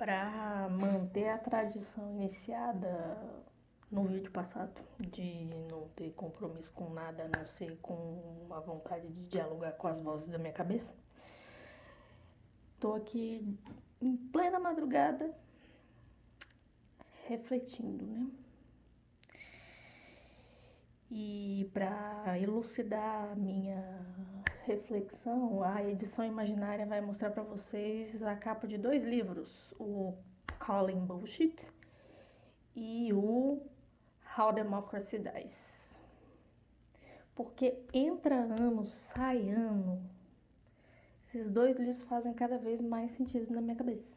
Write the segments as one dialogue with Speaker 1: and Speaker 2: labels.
Speaker 1: Para manter a tradição iniciada no vídeo passado de não ter compromisso com nada, a não ser com a vontade de dialogar com as vozes da minha cabeça, tô aqui em plena madrugada refletindo, né? E para elucidar a minha reflexão, a edição imaginária vai mostrar para vocês a capa de 2 livros, o Calling Bullshit e o How Democracy Dies. Porque entra ano, sai ano, esses 2 livros fazem cada vez mais sentido na minha cabeça.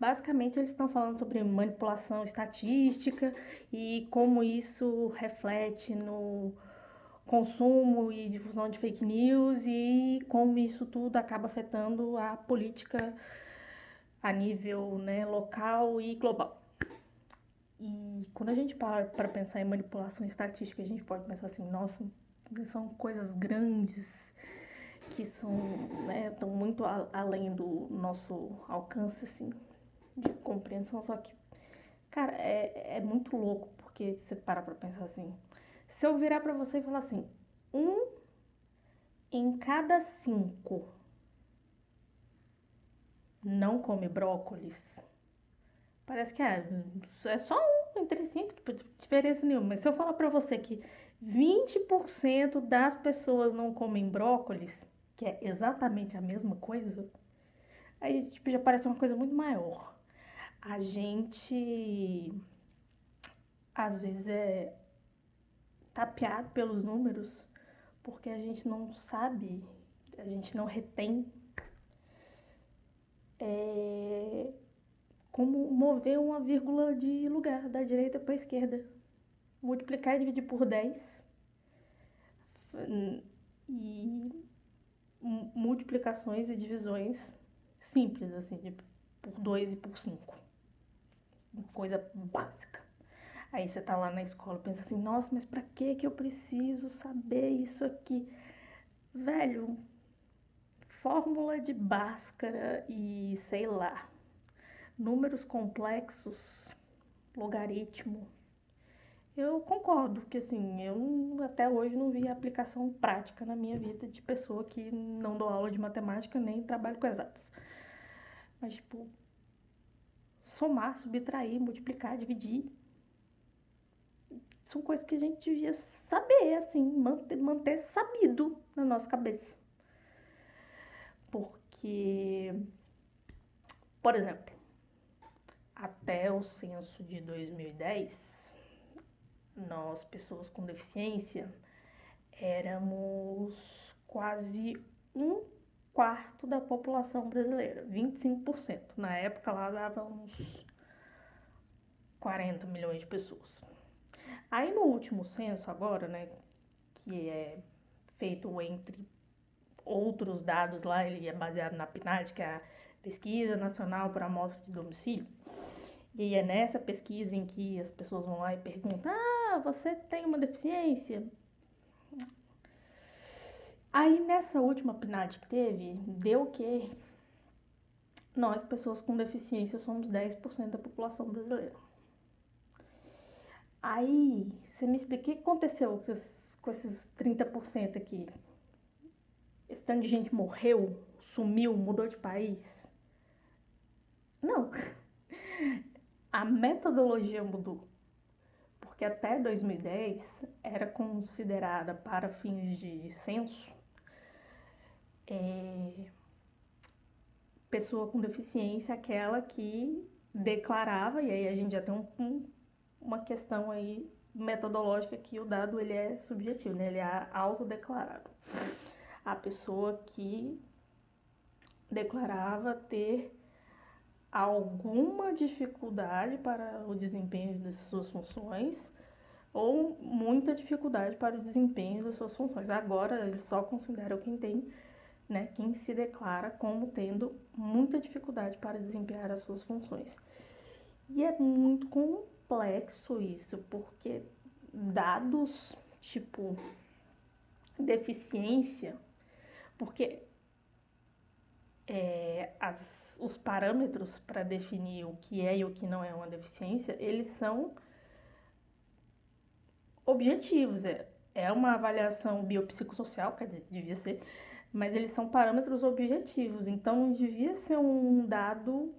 Speaker 1: Basicamente, eles estão falando sobre manipulação estatística e como isso reflete no consumo e difusão de fake news e como isso tudo acaba afetando a política a nível, né, local e global. E quando a gente para pensar em manipulação estatística, a gente pode pensar assim, nossa, são coisas grandes que são, né, estão muito além do nosso alcance, assim, de compreensão. Só que, cara, é muito louco, porque você para pra pensar assim. Se eu virar pra você e falar assim, 1 em cada 5 não come brócolis, parece que é só 1 entre 5, tipo, diferença nenhuma. Mas se eu falar pra você que 20% das pessoas não comem brócolis, que é exatamente a mesma coisa, aí tipo, já parece uma coisa muito maior. A gente, às vezes, é tapeado pelos números porque a gente não sabe, a gente não retém como mover uma vírgula de lugar da direita para a esquerda. Multiplicar e dividir por 10 e multiplicações e divisões simples, assim, por 2 e por 5. Coisa básica. Aí você tá lá na escola e pensa assim, nossa, mas pra que eu preciso saber isso aqui? Velho, fórmula de Bhaskara e sei lá, números complexos, logaritmo. Eu concordo que assim, eu até hoje não vi aplicação prática na minha vida de pessoa que não dou aula de matemática nem trabalho com exatas. Mas tipo, somar, subtrair, multiplicar, dividir, são coisas que a gente devia saber, assim, manter sabido na nossa cabeça. Porque, por exemplo, até o censo de 2010, nós, pessoas com deficiência, éramos quase 1/4 da população brasileira, 25%. Na época lá dava uns 40 milhões de pessoas. Aí no último censo agora, né, que é feito entre outros dados lá, ele é baseado na PNAD, que é a Pesquisa Nacional por Amostra de Domicílio. E é nessa pesquisa em que as pessoas vão lá e perguntam, você tem uma deficiência? Aí nessa última PNAD que teve, deu que nós, pessoas com deficiência, somos 10% da população brasileira. Aí, você me explica o que aconteceu com esses 30% aqui? Esse tanto de gente morreu, sumiu, mudou de país? Não. A metodologia mudou. Porque até 2010 era considerada, para fins de censo, pessoa com deficiência aquela que declarava, e aí a gente já tem uma questão aí metodológica que o dado ele é subjetivo, né? Ele é autodeclarado. A pessoa que declarava ter alguma dificuldade para o desempenho de suas funções ou muita dificuldade para o desempenho das suas funções. Agora eles só consideram quem tem, né, quem se declara como tendo muita dificuldade para desempenhar as suas funções. E é muito complexo isso, porque dados tipo deficiência, porque os parâmetros para definir o que é e o que não é uma deficiência, eles são objetivos. É uma avaliação biopsicossocial, quer dizer, devia ser, mas eles são parâmetros objetivos, então não devia ser um dado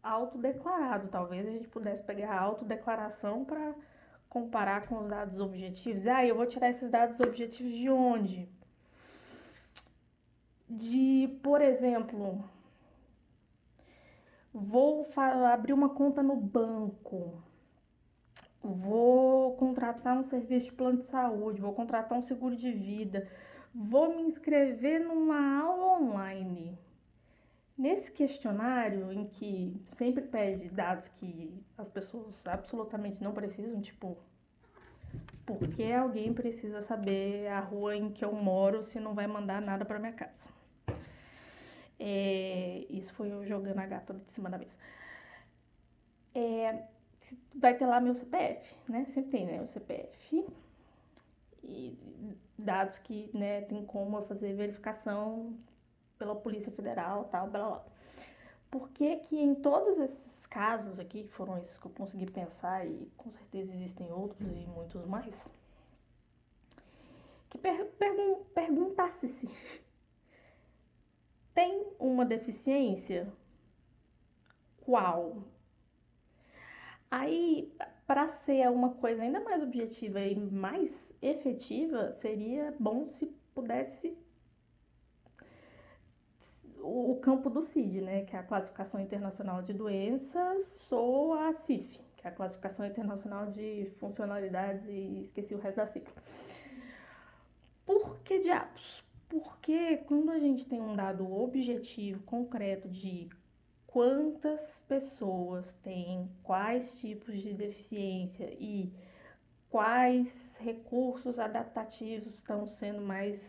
Speaker 1: autodeclarado. Talvez a gente pudesse pegar a autodeclaração para comparar com os dados objetivos. Eu vou tirar esses dados objetivos de onde? Por exemplo, vou abrir uma conta no banco, vou contratar um serviço de plano de saúde, vou contratar um seguro de vida, vou me inscrever numa aula online. Nesse questionário, em que sempre pede dados que as pessoas absolutamente não precisam, tipo, por que alguém precisa saber a rua em que eu moro se não vai mandar nada para minha casa? Isso foi eu jogando a gata de cima da mesa. Vai ter lá meu CPF, né? Sempre tem, né? O CPF e dados que, né, tem como eu fazer verificação pela Polícia Federal, tal, blá blá. Por que que em todos esses casos aqui, que foram esses que eu consegui pensar, e com certeza existem outros e muitos mais, que perguntasse-se, tem uma deficiência? Qual? Aí, para ser uma coisa ainda mais objetiva e mais efetiva, seria bom se pudesse o campo do CID, né, que é a Classificação Internacional de Doenças, ou a CIF, que é a Classificação Internacional de Funcionalidades, e esqueci o resto da sigla. Por que diabos? Porque quando a gente tem um dado objetivo, concreto de quantas pessoas têm quais tipos de deficiência e quais recursos adaptativos estão sendo mais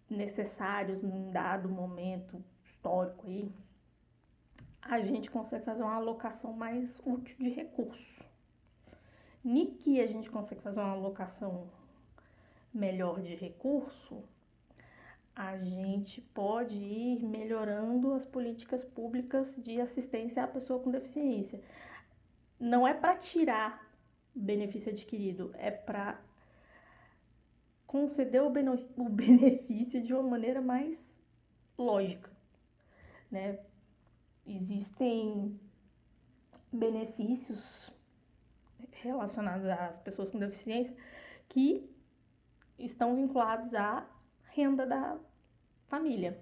Speaker 1: necessários num dado momento histórico aí, a gente consegue fazer uma alocação mais útil de recursos. Que a gente consegue fazer uma alocação melhor de recurso, a gente pode ir melhorando as políticas públicas de assistência à pessoa com deficiência. Não é para tirar benefício adquirido, é para conceder o benefício de uma maneira mais lógica, né? Existem benefícios relacionados às pessoas com deficiência que estão vinculados à renda da família.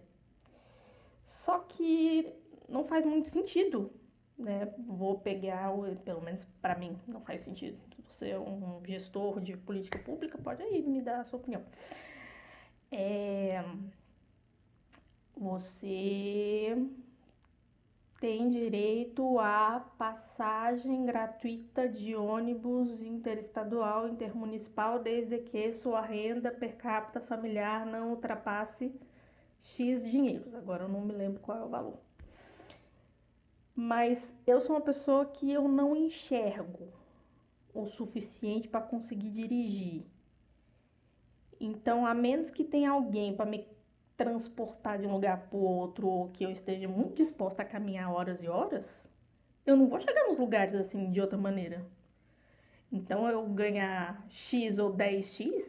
Speaker 1: Só que não faz muito sentido, né? Vou pegar, pelo menos para mim, não faz sentido. Se você é um gestor de política pública, pode aí me dar a sua opinião. Você tem direito a passagem gratuita de ônibus interestadual, intermunicipal, desde que sua renda per capita familiar não ultrapasse X dinheiros. Agora eu não me lembro qual é o valor. Mas eu sou uma pessoa que eu não enxergo o suficiente para conseguir dirigir. Então, a menos que tenha alguém para me transportar de um lugar para o outro, ou que eu esteja muito disposta a caminhar horas e horas, eu não vou chegar nos lugares assim de outra maneira. Então, eu ganhar X ou 10x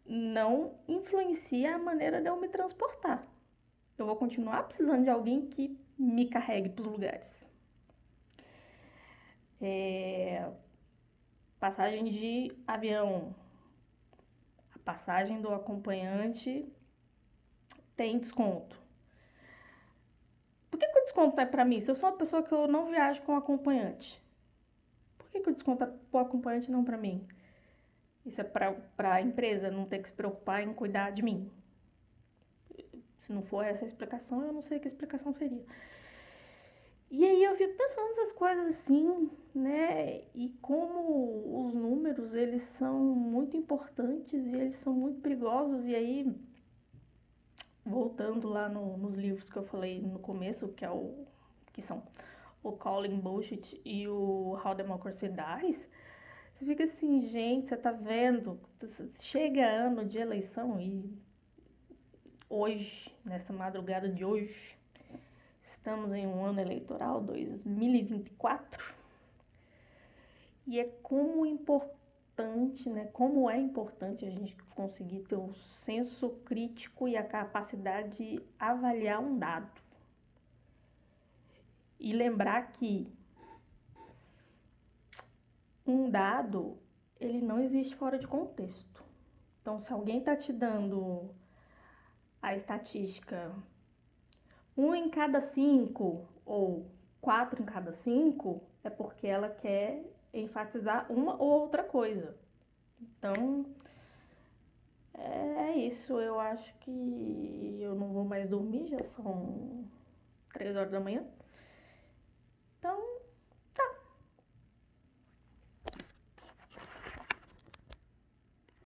Speaker 1: não influencia a maneira de eu me transportar. Eu vou continuar precisando de alguém que me carregue para os lugares. Passagem de avião. A passagem do acompanhante tem desconto. Por que o desconto não é para mim? Se eu sou uma pessoa que eu não viajo com acompanhante, por que o desconto é para o acompanhante e não para mim? Isso é para a empresa não ter que se preocupar em cuidar de mim. Se não for essa a explicação, eu não sei que explicação seria. E aí eu fico pensando nessas coisas assim, né? E como os números, eles são muito importantes e eles são muito perigosos. E aí, voltando lá nos livros que eu falei no começo, que são o Calling Bullshit e o How Democracy Dies, você fica assim, gente, você tá vendo? Chega ano de eleição e hoje, nessa madrugada de hoje, estamos em um ano eleitoral 2024 e é como é importante a gente conseguir ter o senso crítico e a capacidade de avaliar um dado. E lembrar que um dado, ele não existe fora de contexto. Então, se alguém está te dando a estatística 1 em cada 5 ou 4 em cada 5, é porque ela quer enfatizar uma ou outra coisa. Então, é isso. Eu acho que eu não vou mais dormir, já são 3 horas da manhã.